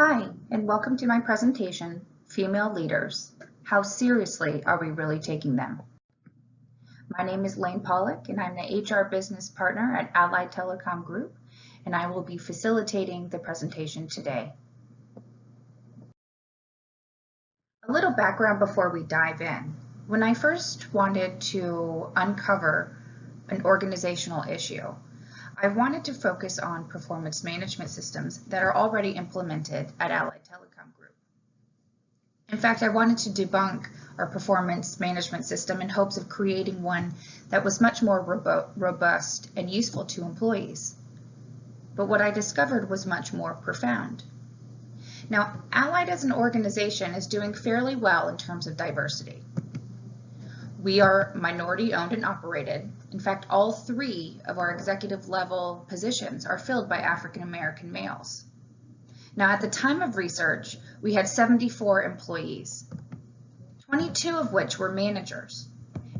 Hi, and welcome to my presentation, Female Leaders. How seriously are we really taking them? My name is Layne Pawlik, and I'm the HR business partner at Allied Telecom Group, and I will be facilitating the presentation today. A little background before we dive in. When I first wanted to uncover an organizational issue, I wanted to focus on performance management systems that are already implemented at Allied Telecom Group. In fact, I wanted to debunk our performance management system in hopes of creating one that was much more robust and useful to employees. But what I discovered was much more profound. Now, Allied as an organization is doing fairly well in terms of diversity. We are minority owned and operated. In fact, all 3 of our executive level positions are filled by African American males. Now, at the time of research, we had 74 employees, 22 of which were managers.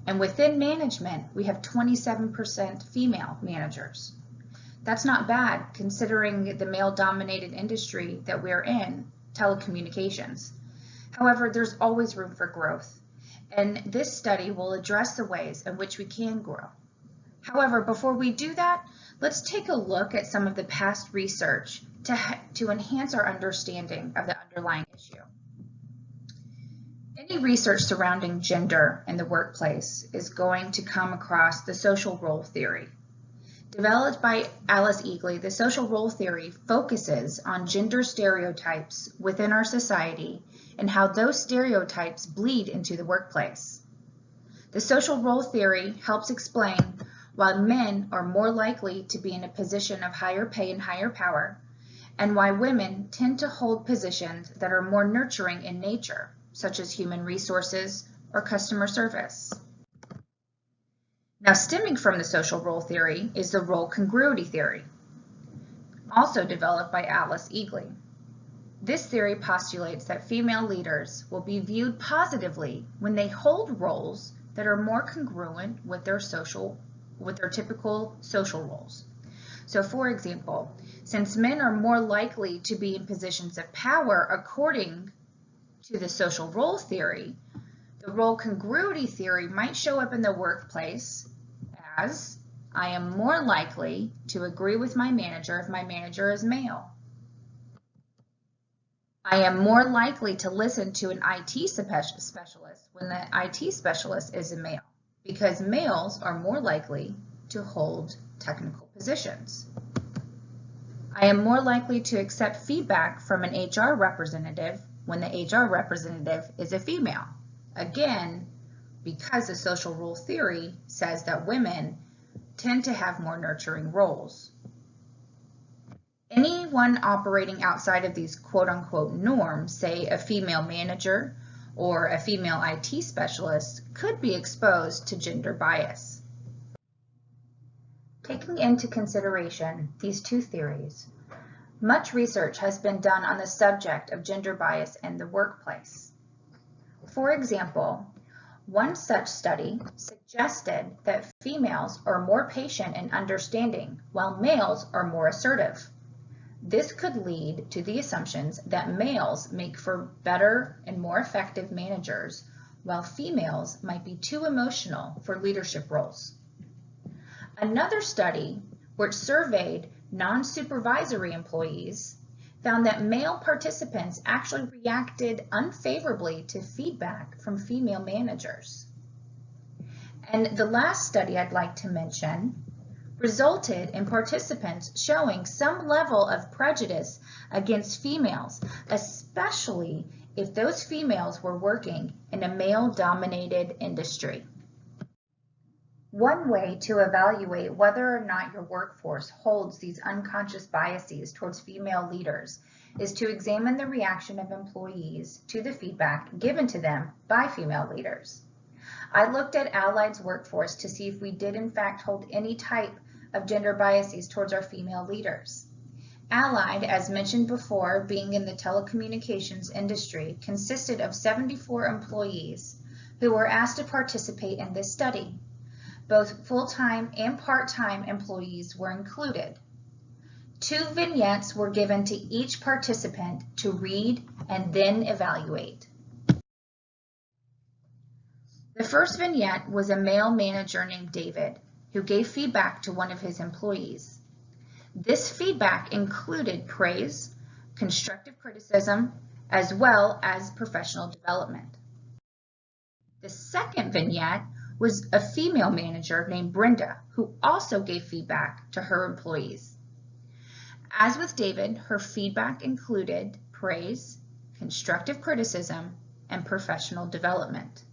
And within management, we have 27% female managers. That's not bad considering the male-dominated industry that we're in, telecommunications. However, there's always room for growth. And this study will address the ways in which we can grow. However, before we do that, let's take a look at some of the past research to enhance our understanding of the underlying issue. Any research surrounding gender in the workplace is going to come across the social role theory. Developed by Alice Eagley, the social role theory focuses on gender stereotypes within our society and how those stereotypes bleed into the workplace. The social role theory helps explain why men are more likely to be in a position of higher pay and higher power, and why women tend to hold positions that are more nurturing in nature, such as human resources or customer service. Now, stemming from the social role theory is the role congruity theory, also developed by Alice Eagley. This theory postulates that female leaders will be viewed positively when they hold roles that are more congruent with their typical social roles. So, for example, since men are more likely to be in positions of power according to the social role theory, the role congruity theory might show up in the workplace as I am more likely to agree with my manager if my manager is male. I am more likely to listen to an IT specialist when the IT specialist is a male, because males are more likely to hold technical positions. I am more likely to accept feedback from an HR representative when the HR representative is a female. Again, because the social role theory says that women tend to have more nurturing roles. Anyone operating outside of these quote-unquote norms, say a female manager or a female IT specialist, could be exposed to gender bias. Taking into consideration these 2 theories, much research has been done on the subject of gender bias in the workplace. For example, one such study suggested that females are more patient and understanding, while males are more assertive. This could lead to the assumptions that males make for better and more effective managers, while females might be too emotional for leadership roles. Another study, which surveyed non-supervisory employees, found that male participants actually reacted unfavorably to feedback from female managers. And the last study I'd like to mention resulted in participants showing some level of prejudice against females, especially if those females were working in a male-dominated industry. One way to evaluate whether or not your workforce holds these unconscious biases towards female leaders is to examine the reaction of employees to the feedback given to them by female leaders. I looked at Allied's workforce to see if we did in fact hold any type of gender biases towards our female leaders. Allied, as mentioned before, being in the telecommunications industry, consisted of 74 employees who were asked to participate in this study. Both full-time and part-time employees were included. 2 vignettes were given to each participant to read and then evaluate. The first vignette was a male manager named David who gave feedback to one of his employees. This feedback included praise, constructive criticism, as well as professional development. The second vignette was a female manager named Brenda who also gave feedback to her employees. As with David, her feedback included praise, constructive criticism, and professional development.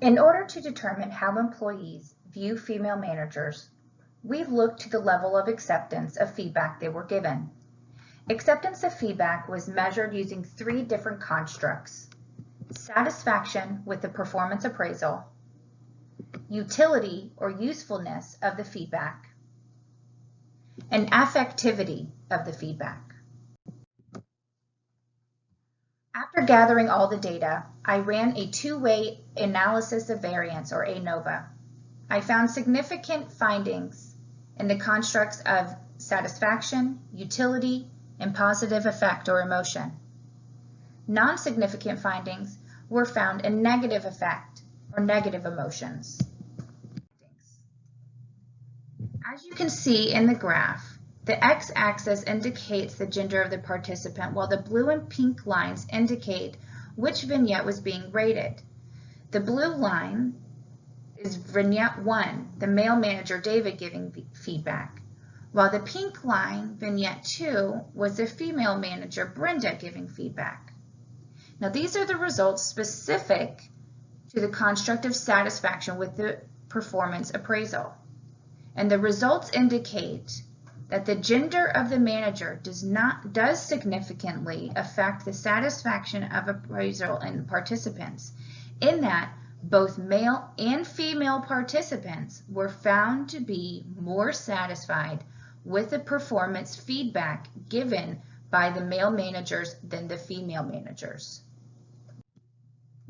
In order to determine how employees view female managers, we looked to the level of acceptance of feedback they were given. Acceptance of feedback was measured using 3 different constructs: satisfaction with the performance appraisal, utility or usefulness of the feedback, and affectivity of the feedback. After gathering all the data, I ran a 2-way analysis of variance, or ANOVA. I found significant findings in the constructs of satisfaction, utility, and positive effect or emotion. Non-significant findings were found in negative effect or negative emotions. As you can see in the graph, the x-axis indicates the gender of the participant, while the blue and pink lines indicate which vignette was being rated. The blue line is vignette 1, the male manager David giving feedback, while the pink line, vignette 2, was the female manager Brenda giving feedback. Now these are the results specific to the construct of satisfaction with the performance appraisal. And the results indicate that the gender of the manager does significantly affect the satisfaction of appraisal and participants, in that both male and female participants were found to be more satisfied with the performance feedback given by the male managers than the female managers.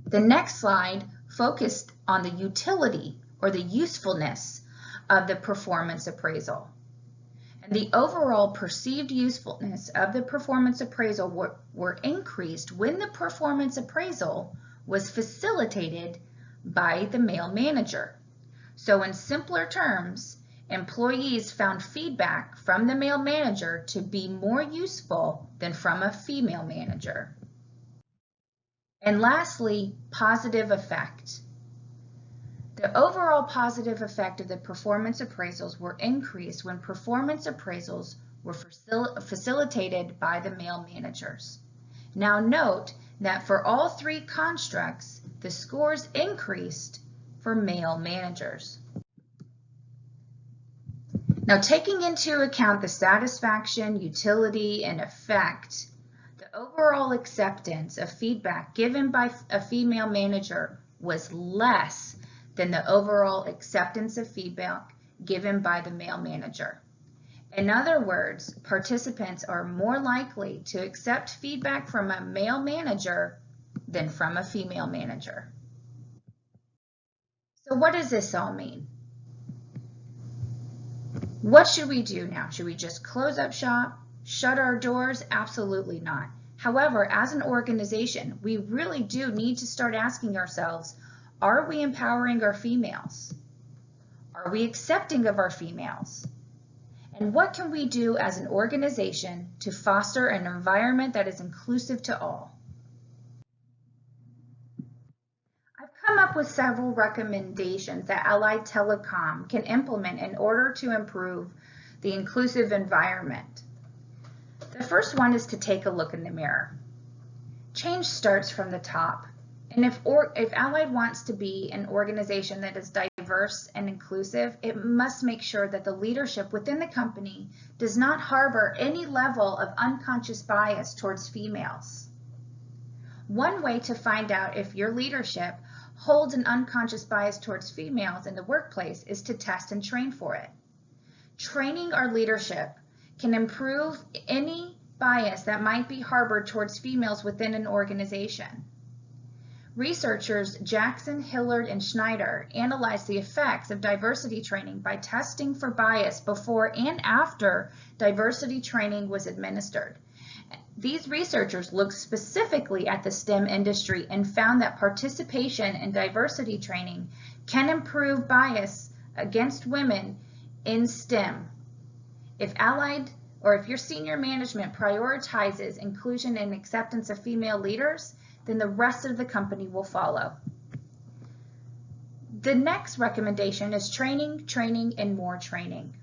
The next slide focused on the utility or the usefulness of the performance appraisal. And the overall perceived usefulness of the performance appraisal were increased when the performance appraisal was facilitated by the male manager. So in simpler terms, employees found feedback from the male manager to be more useful than from a female manager. And lastly, positive effect. The overall positive effect of the performance appraisals were increased when performance appraisals were facilitated by the male managers. Now note that for all 3 constructs, the scores increased for male managers. Now, taking into account the satisfaction, utility, and effect, the overall acceptance of feedback given by a female manager was less than the overall acceptance of feedback given by the male manager. In other words, participants are more likely to accept feedback from a male manager than from a female manager. So what does this all mean? What should we do now? Should we just close up shop, shut our doors? Absolutely not. However, as an organization, we really do need to start asking ourselves, are we empowering our females? Are we accepting of our females? And what can we do as an organization to foster an environment that is inclusive to all? I've come up with several recommendations that Allied Telecom can implement in order to improve the inclusive environment. The first one is to take a look in the mirror. Change starts from the top. And if Allied wants to be an organization that is diverse and inclusive, it must make sure that the leadership within the company does not harbor any level of unconscious bias towards females. One way to find out if your leadership holds an unconscious bias towards females in the workplace is to test and train for it. Training our leadership can improve any bias that might be harbored towards females within an organization. Researchers Jackson, Hillard, and Schneider analyzed the effects of diversity training by testing for bias before and after diversity training was administered. These researchers looked specifically at the STEM industry and found that participation in diversity training can improve bias against women in STEM. If your senior management prioritizes inclusion and acceptance of female leaders, then the rest of the company will follow. The next recommendation is training, training, and more training.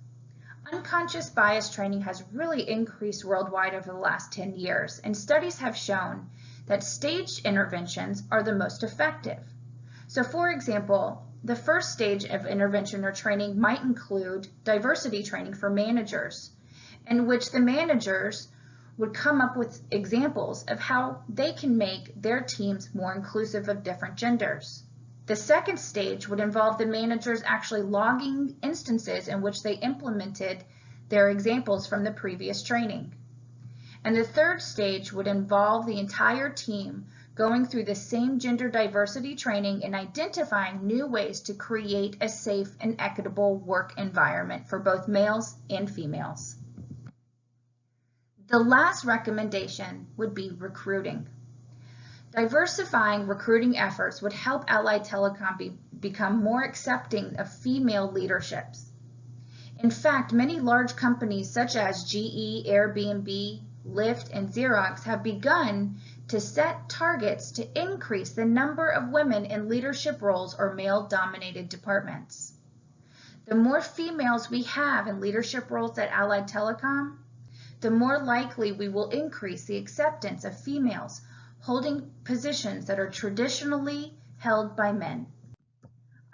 Unconscious bias training has really increased worldwide over the last 10 years, and studies have shown that staged interventions are the most effective. So for example, the first stage of intervention or training might include diversity training for managers, in which the managers would come up with examples of how they can make their teams more inclusive of different genders. The second stage would involve the managers actually logging instances in which they implemented their examples from the previous training. And the third stage would involve the entire team going through the same gender diversity training and identifying new ways to create a safe and equitable work environment for both males and females. The last recommendation would be recruiting. Diversifying recruiting efforts would help Allied Telecom become more accepting of female leaderships. In fact, many large companies such as GE, Airbnb, Lyft, and Xerox have begun to set targets to increase the number of women in leadership roles or male-dominated departments. The more females we have in leadership roles at Allied Telecom, the more likely we will increase the acceptance of females holding positions that are traditionally held by men.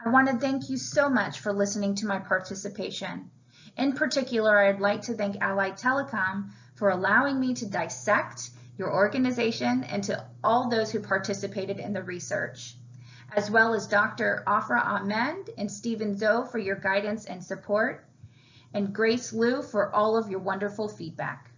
I want to thank you so much for listening to my participation. In particular, I'd like to thank Allied Telecom for allowing me to dissect your organization and to all those who participated in the research, as well as Dr. Afra Ahmed and Stephen Zoe for your guidance and support, and Grace Liu for all of your wonderful feedback.